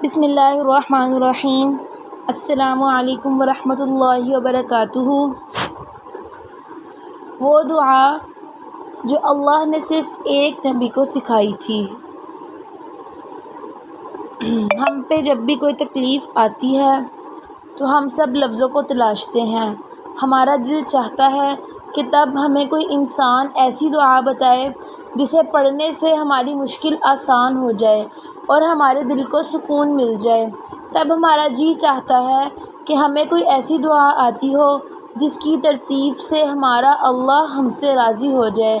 بسم اللہ الرحمن الرحیم۔ السلام علیکم ورحمۃ اللہ وبرکاتہ۔ وہ دعا جو اللہ نے صرف ایک نبی کو سکھائی تھی۔ ہم پہ جب بھی کوئی تکلیف آتی ہے تو ہم سب لفظوں کو تلاشتے ہیں۔ ہمارا دل چاہتا ہے کہ تب ہمیں کوئی انسان ایسی دعا بتائے جسے پڑھنے سے ہماری مشکل آسان ہو جائے اور ہمارے دل کو سکون مل جائے۔ تب ہمارا جی چاہتا ہے کہ ہمیں کوئی ایسی دعا آتی ہو جس کی ترتیب سے ہمارا اللہ ہم سے راضی ہو جائے۔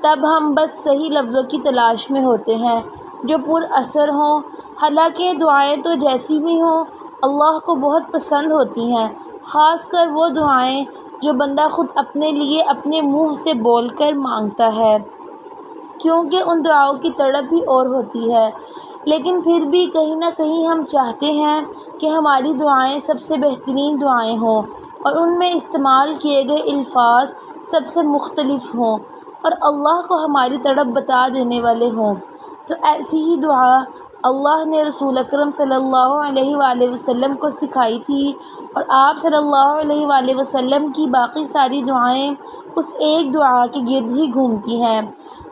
تب ہم بس صحیح لفظوں کی تلاش میں ہوتے ہیں جو پر اثر ہوں۔ حالانکہ دعائیں تو جیسی بھی ہوں اللہ کو بہت پسند ہوتی ہیں، خاص کر وہ دعائیں جو بندہ خود اپنے لیے اپنے منہ سے بول کر مانگتا ہے، کیونکہ ان دعاؤں کی تڑپ ہی اور ہوتی ہے۔ لیکن پھر بھی کہیں نہ کہیں ہم چاہتے ہیں کہ ہماری دعائیں سب سے بہترین دعائیں ہوں اور ان میں استعمال کیے گئے الفاظ سب سے مختلف ہوں اور اللہ کو ہماری تڑپ بتا دینے والے ہوں۔ تو ایسی ہی دعا اللہ نے رسول اکرم صلی اللہ علیہ وآلہ وسلم کو سکھائی تھی، اور آپ صلی اللہ علیہ وآلہ وسلم کی باقی ساری دعائیں اس ایک دعا کے گرد ہی گھومتی ہیں۔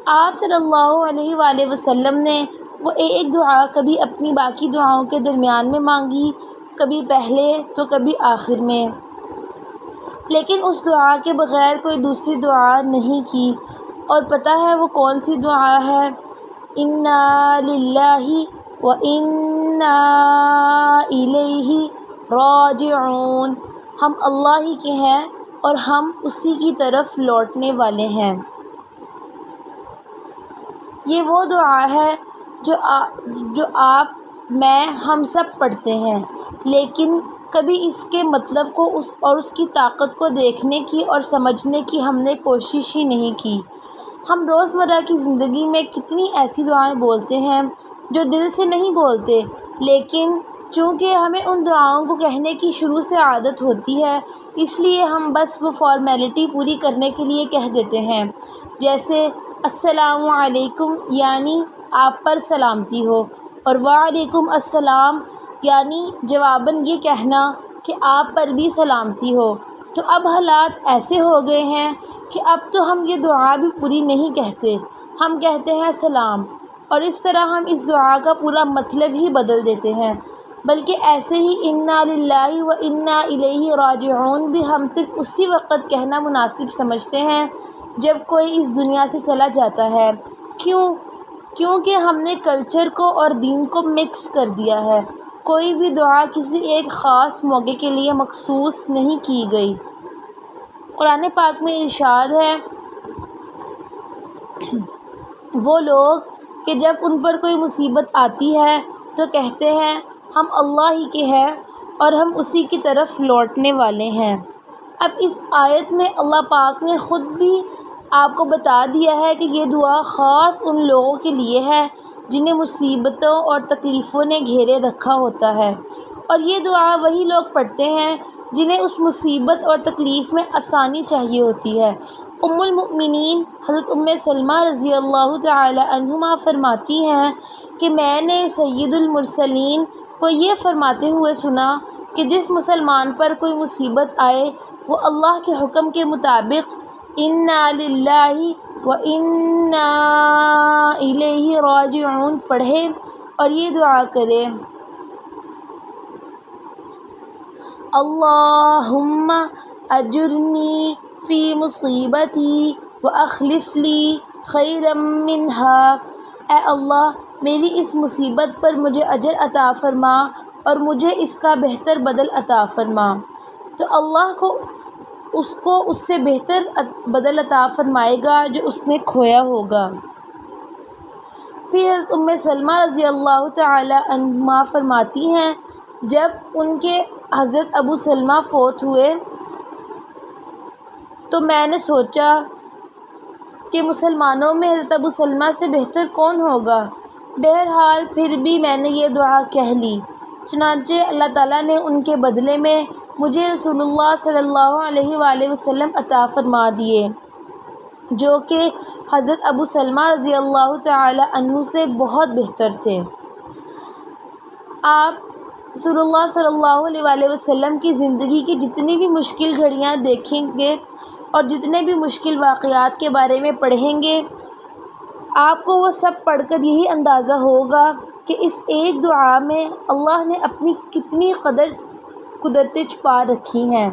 آپ صلی اللہ علیہ وآلہ وسلم نے وہ ایک دعا کبھی اپنی باقی دعاؤں کے درمیان میں مانگی، کبھی پہلے تو کبھی آخر میں، لیکن اس دعا کے بغیر کوئی دوسری دعا نہیں کی۔ اور پتہ ہے وہ کون سی دعا ہے؟ انا للہ و انا الیہ راجعون۔ ہم اللہ ہی کے ہیں اور ہم اسی کی طرف لوٹنے والے ہیں۔ یہ وہ دعا ہے جو آپ، میں، ہم سب پڑھتے ہیں، لیکن کبھی اس کے مطلب کو اور اس کی طاقت کو دیکھنے کی اور سمجھنے کی ہم نے کوشش ہی نہیں کی۔ ہم روزمرہ کی زندگی میں کتنی ایسی دعائیں بولتے ہیں جو دل سے نہیں بولتے، لیکن چونکہ ہمیں ان دعاؤں کو کہنے کی شروع سے عادت ہوتی ہے اس لیے ہم بس وہ فارمیلٹی پوری کرنے کے لیے کہہ دیتے ہیں، جیسے السلام علیکم یعنی آپ پر سلامتی ہو، اور وعلیکم السلام یعنی جواباً یہ کہنا کہ آپ پر بھی سلامتی ہو۔ تو اب حالات ایسے ہو گئے ہیں کہ اب تو ہم یہ دعا بھی پوری نہیں کہتے، ہم کہتے ہیں سلام، اور اس طرح ہم اس دعا کا پورا مطلب ہی بدل دیتے ہیں۔ بلکہ ایسے ہی انا للہ و انا الیہ راجعون بھی ہم صرف اسی وقت کہنا مناسب سمجھتے ہیں جب کوئی اس دنیا سے چلا جاتا ہے۔ کیونکہ ہم نے کلچر کو اور دین کو مکس کر دیا ہے۔ کوئی بھی دعا کسی ایک خاص موقع کے لیے مخصوص نہیں کی گئی۔ قرآن پاک میں ارشاد ہے، وہ لوگ کہ جب ان پر کوئی مصیبت آتی ہے تو کہتے ہیں ہم اللہ ہی کے ہیں اور ہم اسی کی طرف لوٹنے والے ہیں۔ اب اس آیت میں اللہ پاک نے خود بھی آپ کو بتا دیا ہے کہ یہ دعا خاص ان لوگوں کے لیے ہے جنہیں مصیبتوں اور تکلیفوں نے گھیرے رکھا ہوتا ہے، اور یہ دعا وہی لوگ پڑھتے ہیں جنہیں اس مصیبت اور تکلیف میں آسانی چاہیے ہوتی ہے۔ ام المؤمنین حضرت ام سلمہ رضی اللہ تعالی عنہما فرماتی ہیں کہ میں نے سید المرسلین کو یہ فرماتے ہوئے سنا کہ جس مسلمان پر کوئی مصیبت آئے وہ اللہ کے حکم کے مطابق انا للہ و انا الیہ راجعون پڑھے اور یہ دعا کرے، اللہم اجرنی فی مصیبتی واخلف لی خیرا منہا۔ اے اللہ میری اس مصیبت پر مجھے اجر عطا فرما اور مجھے اس کا بہتر بدل عطا فرما۔ تو اللہ کو اس سے بہتر بدل عطا فرمائے گا جو اس نے کھویا ہوگا۔ پھر حضرت ام سلمہ رضی اللہ تعالی عنہما فرماتی ہیں جب ان کے حضرت ابو سلمہ فوت ہوئے تو میں نے سوچا کہ مسلمانوں میں حضرت ابو سلمہ سے بہتر کون ہوگا۔ بہرحال پھر بھی میں نے یہ دعا کہہ لی، چنانچہ اللہ تعالیٰ نے ان کے بدلے میں مجھے رسول اللہ صلی اللہ علیہ وآلہ وسلم عطا فرما دیے، جو کہ حضرت ابو سلمہ رضی اللہ تعالی عنہ سے بہت بہتر تھے۔ آپ رسول اللہ صلی اللہ علیہ وسلم کی زندگی کی جتنی بھی مشکل گھڑیاں دیکھیں گے اور جتنے بھی مشکل واقعات کے بارے میں پڑھیں گے، آپ کو وہ سب پڑھ کر یہی اندازہ ہوگا کہ اس ایک دعا میں اللہ نے اپنی کتنی قدرتیں چھپا رکھی ہیں۔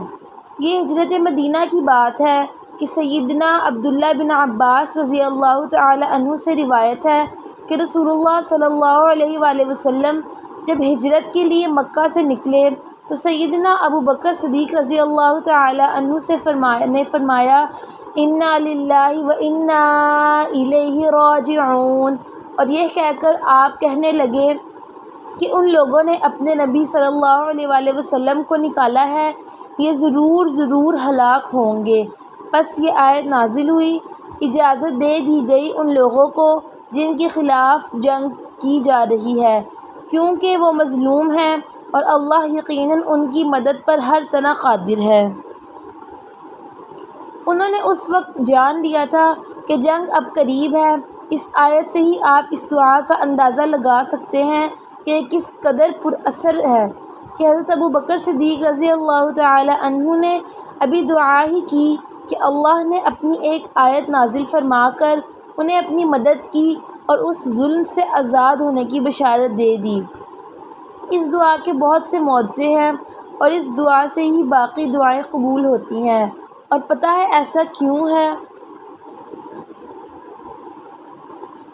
یہ ہجرت مدینہ کی بات ہے کہ سیدنا عبداللہ بن عباس رضی اللہ تعالی عنہ سے روایت ہے کہ رسول اللہ صلی اللہ علیہ وآلہ وسلم جب ہجرت کے لیے مکہ سے نکلے تو سیدنا ابو بکر صدیق رضی اللہ تعالی عنہ سے فرمایا انا للہ و انا الیہ راجعون، اور یہ کہہ کر آپ کہنے لگے کہ ان لوگوں نے اپنے نبی صلی اللہ علیہ وآلہ وسلم کو نکالا ہے، یہ ضرور ہلاک ہوں گے۔ پس یہ آیت نازل ہوئی، اجازت دے دی گئی ان لوگوں کو جن کے خلاف جنگ کی جا رہی ہے، کیونکہ وہ مظلوم ہیں اور اللہ یقیناً ان کی مدد پر ہر طرح قادر ہے۔ انہوں نے اس وقت جان لیا تھا کہ جنگ اب قریب ہے۔ اس آیت سے ہی آپ اس دعا کا اندازہ لگا سکتے ہیں کہ کس قدر پر اثر ہے کہ حضرت ابو بکر صدیق رضی اللہ تعالی عنہ نے ابھی دعا ہی کی کہ اللہ نے اپنی ایک آیت نازل فرما کر انہیں اپنی مدد کی اور اس ظلم سے آزاد ہونے کی بشارت دے دی۔ اس دعا کے بہت سے معجزے ہیں اور اس دعا سے ہی باقی دعائیں قبول ہوتی ہیں، اور پتہ ہے ایسا کیوں ہے؟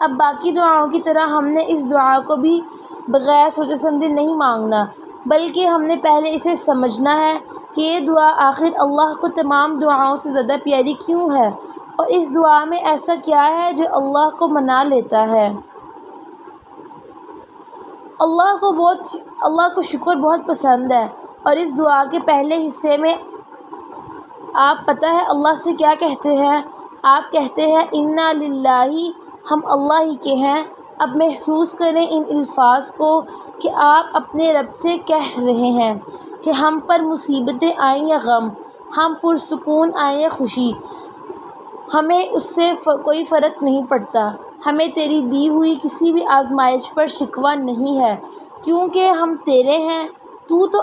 اب باقی دعاؤں کی طرح ہم نے اس دعا کو بھی بغیر سوچے سمجھے نہیں مانگنا، بلکہ ہم نے پہلے اسے سمجھنا ہے کہ یہ دعا آخر اللہ کو تمام دعاؤں سے زیادہ پیاری کیوں ہے، اور اس دعا میں ایسا کیا ہے جو اللہ کو منا لیتا ہے۔ اللہ کو شکر بہت پسند ہے، اور اس دعا کے پہلے حصے میں آپ پتہ ہے اللہ سے کیا کہتے ہیں؟ آپ کہتے ہیں انا للہ، ہم اللہ ہی کے ہیں۔ اب محسوس کریں ان الفاظ کو کہ آپ اپنے رب سے کہہ رہے ہیں کہ ہم پر مصیبتیں آئیں یا غم، ہم پرسکون آئیں یا خوشی، ہمیں اس سے کوئی فرق نہیں پڑتا، ہمیں تیری دی ہوئی کسی بھی آزمائش پر شکوہ نہیں ہے، کیونکہ ہم تیرے ہیں۔ تو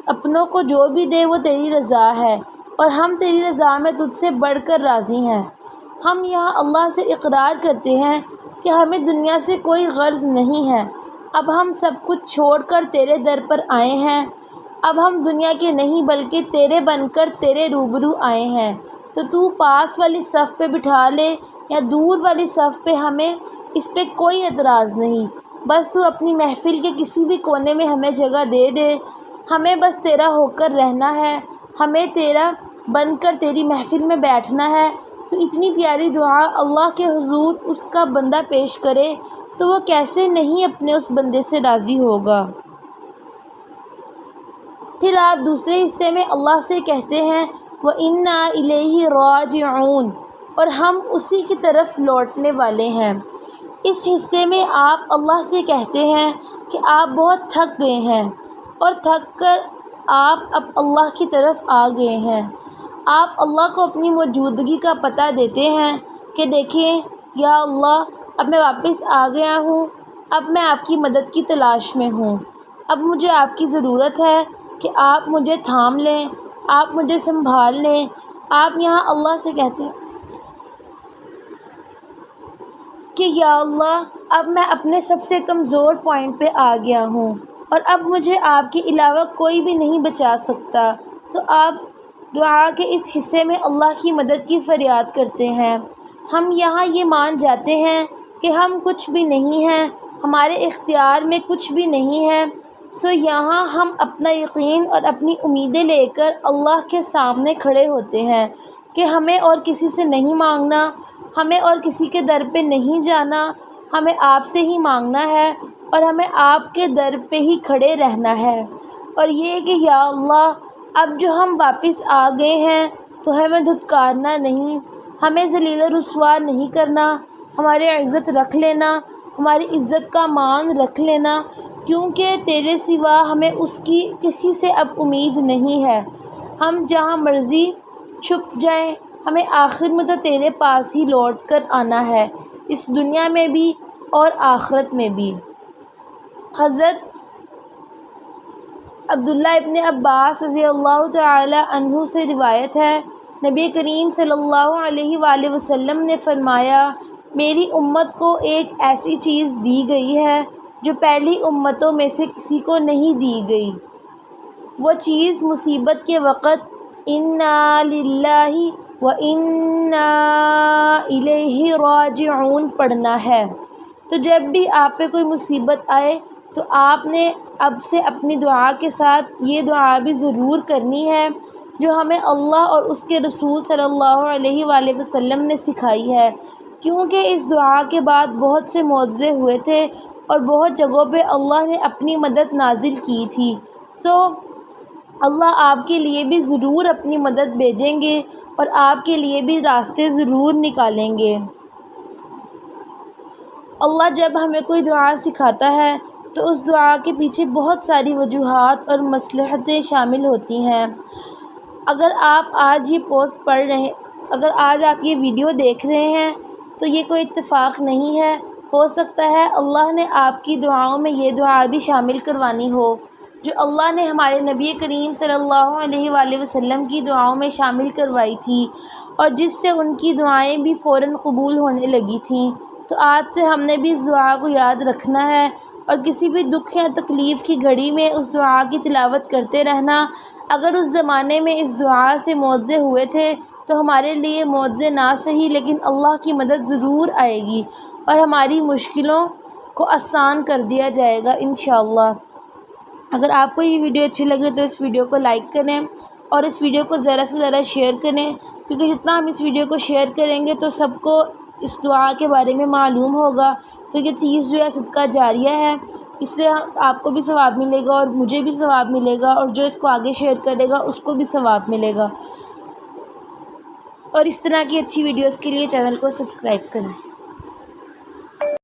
اپنوں کو جو بھی دے وہ تیری رضا ہے، اور ہم تیری رضا میں تجھ سے بڑھ کر راضی ہیں۔ ہم یہاں اللہ سے اقرار کرتے ہیں کہ ہمیں دنیا سے کوئی غرض نہیں ہے، اب ہم سب کچھ چھوڑ کر تیرے در پر آئے ہیں، اب ہم دنیا کے نہیں بلکہ تیرے بن کر تیرے روبرو آئے ہیں، تو پاس والی صف پہ بٹھا لے یا دور والی صف پہ، ہمیں اس پہ کوئی اعتراض نہیں، بس تو اپنی محفل کے کسی بھی کونے میں ہمیں جگہ دے دے، ہمیں بس تیرا ہو کر رہنا ہے، ہمیں تیرا بن کر تیری محفل میں بیٹھنا ہے۔ تو اتنی پیاری دعا اللہ کے حضور اس کا بندہ پیش کرے تو وہ کیسے نہیں اپنے اس بندے سے راضی ہوگا۔ پھر آپ دوسرے حصے میں اللہ سے کہتے ہیں وَإِنَّا إِلَيْهِ رَاجِعُونَ، اور ہم اسی کی طرف لوٹنے والے ہیں۔ اس حصے میں آپ اللہ سے کہتے ہیں کہ آپ بہت تھک گئے ہیں، اور تھک کر آپ اب اللہ کی طرف آ گئے ہیں۔ آپ اللہ کو اپنی موجودگی کا پتہ دیتے ہیں کہ دیکھیں یا اللہ، اب میں واپس آ گیا ہوں، اب میں آپ کی مدد کی تلاش میں ہوں، اب مجھے آپ کی ضرورت ہے کہ آپ مجھے تھام لیں، آپ مجھے سنبھال لیں۔ آپ یہاں اللہ سے کہتے ہیں کہ یا اللہ، اب میں اپنے سب سے کمزور پوائنٹ پہ آ گیا ہوں، اور اب مجھے آپ کے علاوہ کوئی بھی نہیں بچا سکتا۔ آپ دعا کے اس حصے میں اللہ کی مدد کی فریاد کرتے ہیں۔ ہم یہاں یہ مان جاتے ہیں کہ ہم کچھ بھی نہیں ہیں، ہمارے اختیار میں کچھ بھی نہیں ہے، یہاں ہم اپنا یقین اور اپنی امیدیں لے کر اللہ کے سامنے کھڑے ہوتے ہیں کہ ہمیں اور کسی سے نہیں مانگنا، ہمیں اور کسی کے در پہ نہیں جانا، ہمیں آپ سے ہی مانگنا ہے، اور ہمیں آپ کے در پہ ہی کھڑے رہنا ہے۔ اور یہ کہ یا اللہ، اب جو ہم واپس آ گئے ہیں تو ہمیں دھتکارنا نہیں، ہمیں ذلیل و رسوا نہیں کرنا، ہماری عزت رکھ لینا، ہماری عزت کا مان رکھ لینا، کیونکہ تیرے سوا ہمیں اس کی کسی سے اب امید نہیں ہے۔ ہم جہاں مرضی چھپ جائیں، ہمیں آخر میں تو تیرے پاس ہی لوٹ کر آنا ہے، اس دنیا میں بھی اور آخرت میں بھی۔ حضرت عبداللہ ابن عباس رضی اللہ تعالی عنہ سے روایت ہے، نبی کریم صلی اللہ علیہ وآلہ وسلم نے فرمایا، میری امت کو ایک ایسی چیز دی گئی ہے جو پہلی امتوں میں سے کسی کو نہیں دی گئی۔ وہ چیز مصیبت کے وقت انا للہ و انا الیہ راجعون پڑھنا ہے۔ تو جب بھی آپ پہ کوئی مصیبت آئے تو آپ نے اب سے اپنی دعا کے ساتھ یہ دعا بھی ضرور کرنی ہے جو ہمیں اللہ اور اس کے رسول صلی اللہ علیہ وآلہ وسلم نے سکھائی ہے، کیونکہ اس دعا کے بعد بہت سے معجزے ہوئے تھے اور بہت جگہوں پہ اللہ نے اپنی مدد نازل کی تھی۔ اللہ آپ کے لیے بھی ضرور اپنی مدد بھیجیں گے اور آپ کے لیے بھی راستے ضرور نکالیں گے۔ اللہ جب ہمیں کوئی دعا سکھاتا ہے تو اس دعا کے پیچھے بہت ساری وجوہات اور مصلحتیں شامل ہوتی ہیں۔ اگر آپ آج یہ پوسٹ پڑھ رہے ہیں، اگر آج آپ یہ ویڈیو دیکھ رہے ہیں تو یہ کوئی اتفاق نہیں ہے، ہو سکتا ہے اللہ نے آپ کی دعاؤں میں یہ دعا بھی شامل کروانی ہو جو اللہ نے ہمارے نبی کریم صلی اللہ علیہ وآلہ وسلم کی دعاؤں میں شامل کروائی تھی اور جس سے ان کی دعائیں بھی فوراً قبول ہونے لگی تھیں۔ تو آج سے ہم نے بھی اس دعا کو یاد رکھنا ہے اور کسی بھی دکھ یا تکلیف کی گھڑی میں اس دعا کی تلاوت کرتے رہنا۔ اگر اس زمانے میں اس دعا سے معجزے ہوئے تھے تو ہمارے لیے معجزے نہ صحیح لیکن اللہ کی مدد ضرور آئے گی اور ہماری مشکلوں کو آسان کر دیا جائے گا انشاءاللہ۔ اگر آپ کو یہ ویڈیو اچھی لگے تو اس ویڈیو کو لائک کریں اور اس ویڈیو کو زیادہ سے زیادہ شیئر کریں، کیونکہ جتنا ہم اس ویڈیو کو شیئر کریں گے تو سب کو اس دعا کے بارے میں معلوم ہوگا۔ تو یہ چیز جو ہے صدقہ جاریہ ہے، اس سے آپ کو بھی ثواب ملے گا اور مجھے بھی ثواب ملے گا اور جو اس کو آگے شیئر کرے گا اس کو بھی ثواب ملے گا۔ اور اس طرح کی اچھی ویڈیوز کے لیے چینل کو سبسکرائب کریں۔